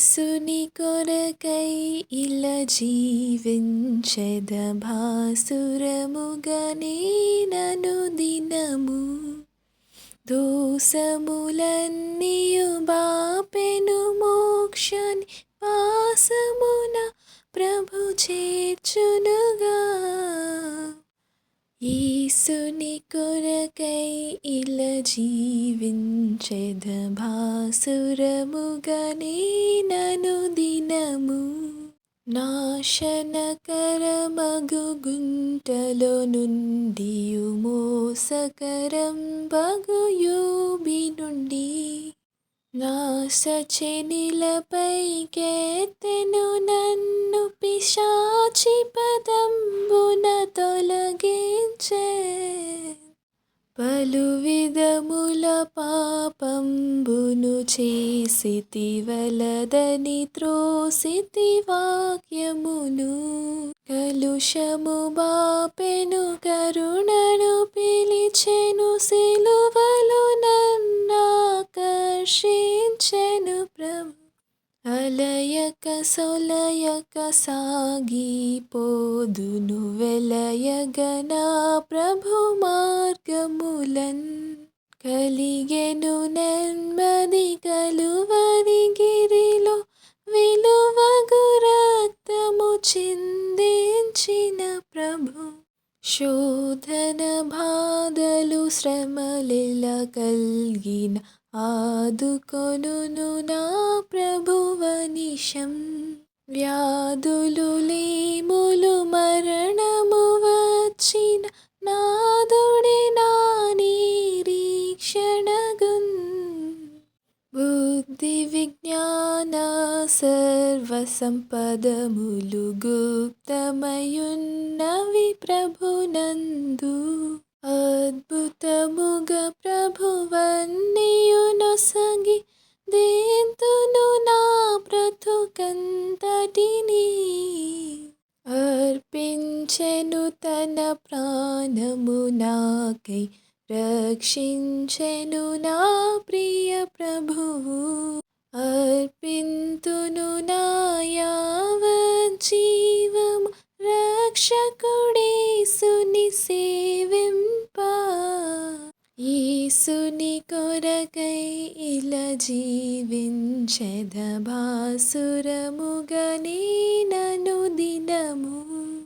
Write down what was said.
యేసుని కొరకై ఇలా జీవించెద భాసురముగా నేనను దినము దోసములన్నీయు బాపెను మోక్షని వాసమున ప్రభు చేర్చునుగా. యేసుని కొరకై ఇలా జీవించెద భాసురముగా నేనను దినము నాశనకరమగు గుంటలో నుండియు మోసకరం బగు యోబి నుండి నాశచెనిలపైకెత్తెను నన్ను పిశాచి పదంబున తొలగించే. పలు విధముల పాపంబును చేసితి వలదని త్రోసితి వాక్యమును కలుషము బాపెను కరుణను పిలిచెను సిలువలో నన్నాకర్షించెను ప్రభు. అలయక సొలయక సాగిపోదును వెలయగనా ప్రభు మార్గములన్ కలిగెను నెమ్మది కలువరి గిరిలో విలువగు రక్తము చిందించిన ప్రభు. శోధన బాధలు శ్రమలిల కల్గిన ఆదుకొనును నా ప్రభువనిశం. వ్యాధులు లేములు మరణము వచ్చిన నాదుడే నా నిరీక్షణగున్. బుద్ధి విజ్ఞాన సర్వ సంపదములు గుప్తమయున్నవి ప్రభునందు. అద్భుతముగా ప్రభువన్నీయునొసగి దేంతును నా బ్రతుకంతటిని. అర్పించెను తన ప్రాణము నాకై రక్షించెను నా ప్రియ ప్రభువు. అర్పింతును నా యావజ్జీవము రక్షకుడేసుని సేవింప. యేసుని కొరకై ఇలా జీవించెద భాసురముగా నేనను దినము